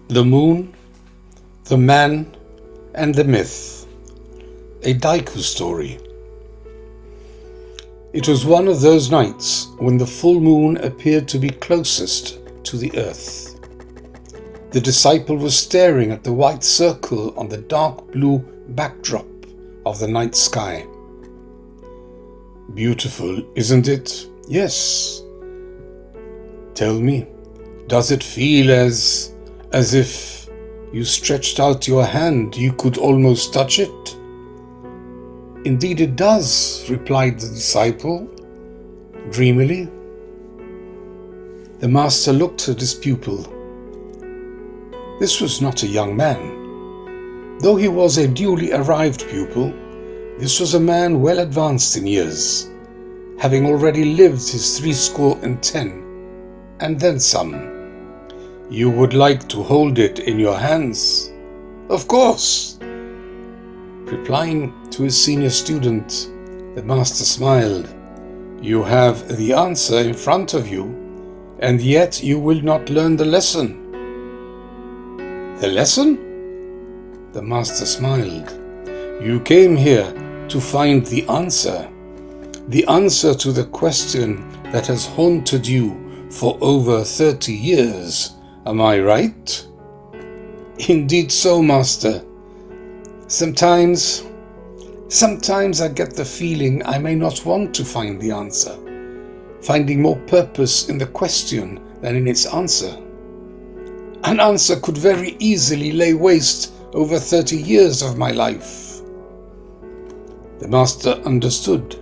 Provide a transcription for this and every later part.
The Moon, the Man, and the Myth. A DAIKU story. It was one of those nights when the full moon appeared to be closest to the earth. The disciple was staring at the white circle on the dark blue backdrop of the night sky. Beautiful, isn't it? Yes. Tell me, does it feel as if you stretched out your hand, you could almost touch it? Indeed it does, replied the disciple, dreamily. The master looked at his pupil. This was not a young man. Though he was a duly arrived pupil, this was a man well advanced in years, having already lived his 70 and then some. You would like to hold it in your hands? Of course. Replying to his senior student, the master smiled. You have the answer in front of you, and yet you will not learn the lesson. The lesson? The master smiled. You came here to find the answer to the question that has haunted you for over 30 years. Am I right? Indeed so, master. Sometimes I get the feeling I may not want to find the answer, finding more purpose in the question than in its answer. An answer could very easily lay waste over 30 years of my life. The master understood.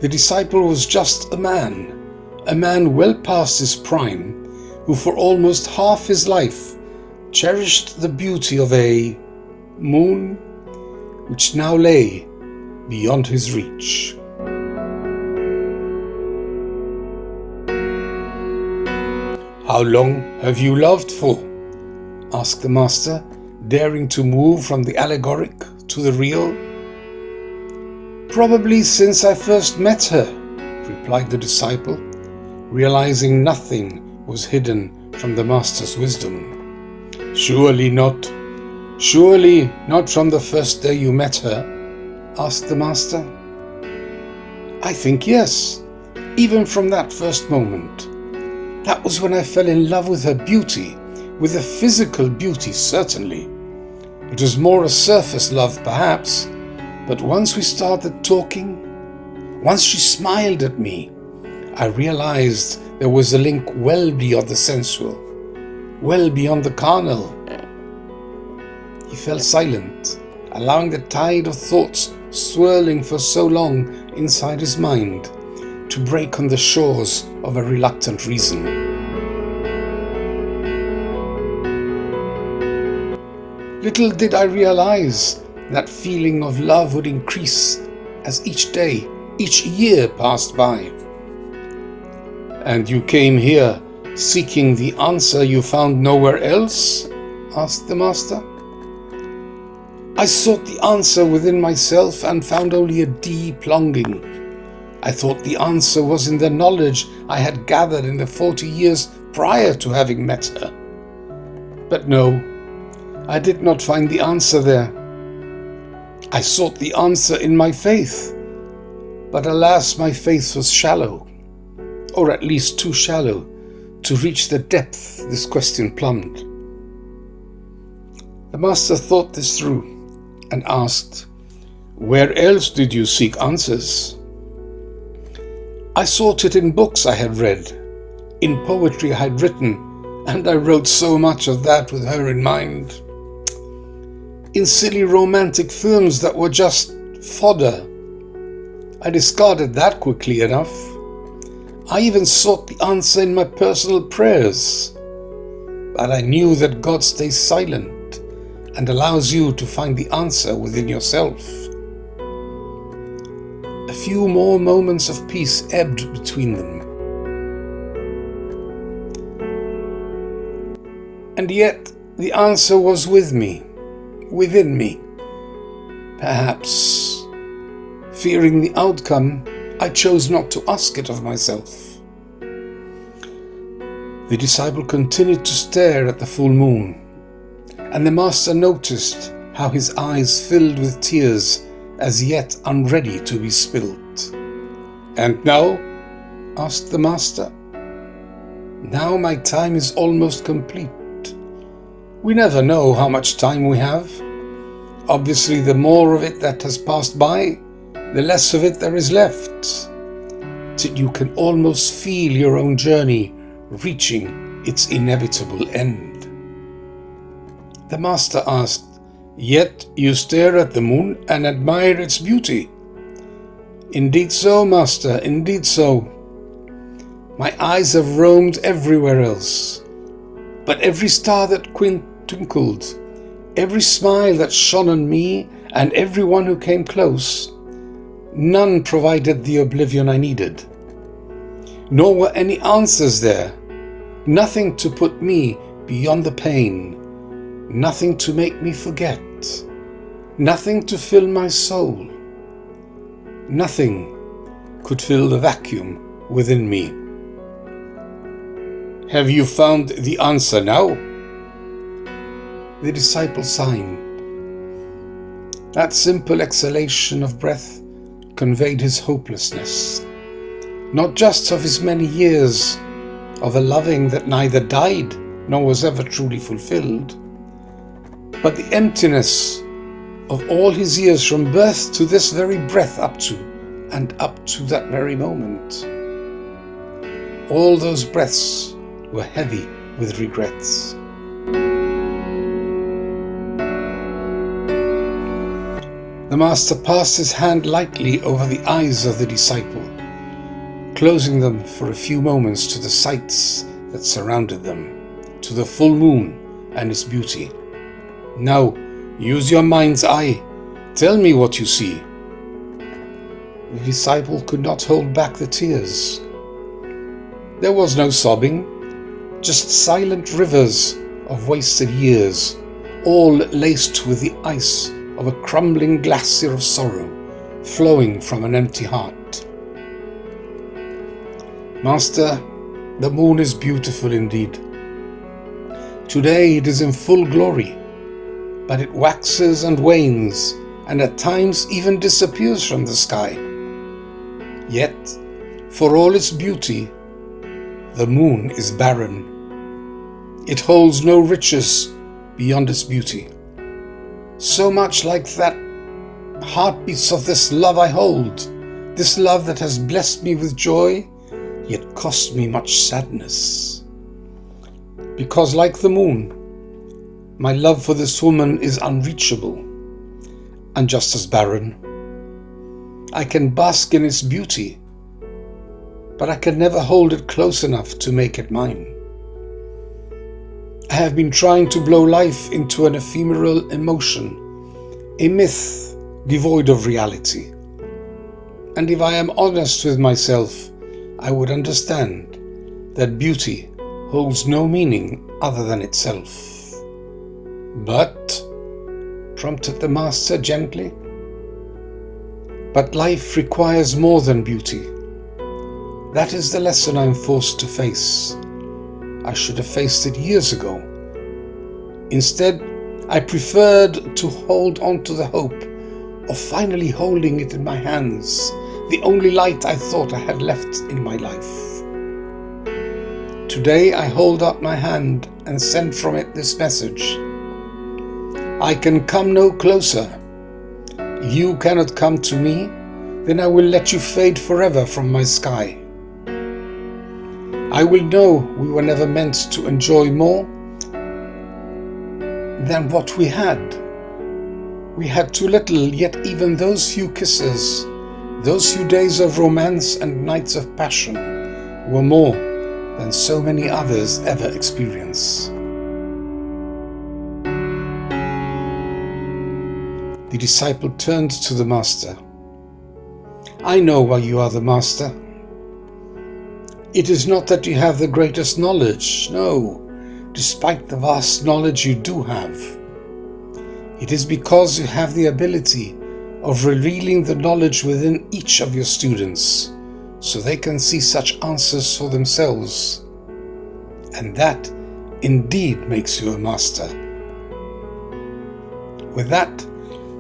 The disciple was just a man well past his prime, who for almost half his life cherished the beauty of a moon which now lay beyond his reach. How long have you loved for? Asked the master, daring to move from the allegoric to the real. Probably since I first met her, replied the disciple, realizing nothing was hidden from the master's wisdom. Surely not from the first day you met her? Asked the master. I think yes, even from that first moment. That was when I fell in love with her beauty, with her physical beauty certainly. It was more a surface love perhaps, but once we started talking, once she smiled at me, I realized there was a link well beyond the sensual, well beyond the carnal. He fell silent, allowing the tide of thoughts swirling for so long inside his mind to break on the shores of a reluctant reason. Little did I realize that feeling of love would increase as each day, each year passed by. And you came here seeking the answer you found nowhere else? Asked the master. I sought the answer within myself and found only a deep longing. I thought the answer was in the knowledge I had gathered in the 40 years prior to having met her. But no, I did not find the answer there. I sought the answer in my faith, but alas, my faith was shallow, or at least too shallow to reach the depth this question plumbed. The master thought this through and asked, where else did you seek answers? I sought it in books I had read, in poetry I had written, and I wrote so much of that with her in mind. In silly romantic films that were just fodder. I discarded that quickly enough. I even sought the answer in my personal prayers. But I knew that God stays silent and allows you to find the answer within yourself. A few more moments of peace ebbed between them. And yet the answer was within me. Perhaps, fearing the outcome, I chose not to ask it of myself. The disciple continued to stare at the full moon. And the master noticed how his eyes filled with tears as yet unready to be spilt. "And now?" asked the master. "Now my time is almost complete. We never know how much time we have. Obviously, the more of it that has passed by, the less of it there is left, till you can almost feel your own journey reaching its inevitable end." The master asked, "Yet you stare at the moon and admire its beauty?" "Indeed so, master, indeed so. My eyes have roamed everywhere else, but every star that twinkled, every smile that shone on me and everyone who came close, none provided the oblivion I needed. Nor were any answers there, nothing to put me beyond the pain, nothing to make me forget, nothing to fill my soul. Nothing could fill the vacuum within me." "Have you found the answer now?" The disciple sighed. That simple exhalation of breath conveyed his hopelessness, not just of his many years of a loving that neither died nor was ever truly fulfilled, but the emptiness of all his years from birth to this very breath up to that very moment. All those breaths were heavy with regrets. The master passed his hand lightly over the eyes of the disciple, closing them for a few moments to the sights that surrounded them, to the full moon and its beauty. "Now, use your mind's eye. Tell me what you see." The disciple could not hold back the tears. There was no sobbing, just silent rivers of wasted years, all laced with the ice of a crumbling glacier of sorrow, flowing from an empty heart. "Master, the moon is beautiful indeed. Today it is in full glory, but it waxes and wanes, and at times even disappears from the sky. Yet, for all its beauty, the moon is barren. It holds no riches beyond its beauty. So much like that heartbeats of this love I hold, this love that has blessed me with joy, yet cost me much sadness. Because like the moon, my love for this woman is unreachable, and just as barren. I can bask in its beauty, but I can never hold it close enough to make it mine. I have been trying to blow life into an ephemeral emotion, a myth devoid of reality. And if I am honest with myself, I would understand that beauty holds no meaning other than itself." "But," prompted the master gently, "but life requires more than beauty. That is the lesson I am forced to face. I should have faced it years ago. Instead, I preferred to hold on to the hope of finally holding it in my hands, the only light I thought I had left in my life. Today I hold up my hand and send from it this message. I can come no closer. You cannot come to me, then I will let you fade forever from my sky. I will know we were never meant to enjoy more than what we had. We had too little, yet even those few kisses, those few days of romance and nights of passion were more than so many others ever experience." The disciple turned to the master. "I know why you are the master. It is not that you have the greatest knowledge, no, despite the vast knowledge you do have. It is because you have the ability of revealing the knowledge within each of your students, so they can see such answers for themselves. And that indeed makes you a master. With that,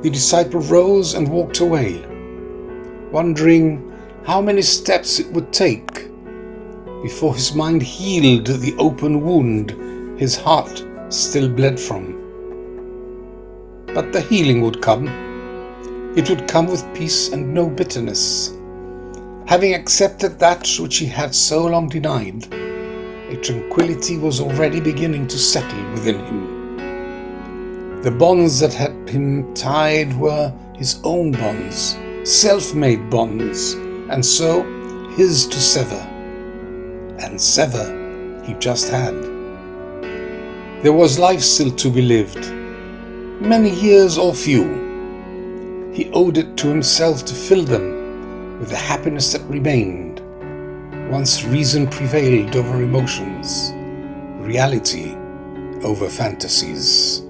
the disciple rose and walked away, wondering how many steps it would take before his mind healed the open wound his heart still bled from. But the healing would come. It would come with peace and no bitterness. Having accepted that which he had so long denied, a tranquility was already beginning to settle within him. The bonds that had him tied were his own bonds, self-made bonds, and so his to sever. And sever he just had. There was life still to be lived, many years or few. He owed it to himself to fill them with the happiness that remained, once reason prevailed over emotions, reality over fantasies.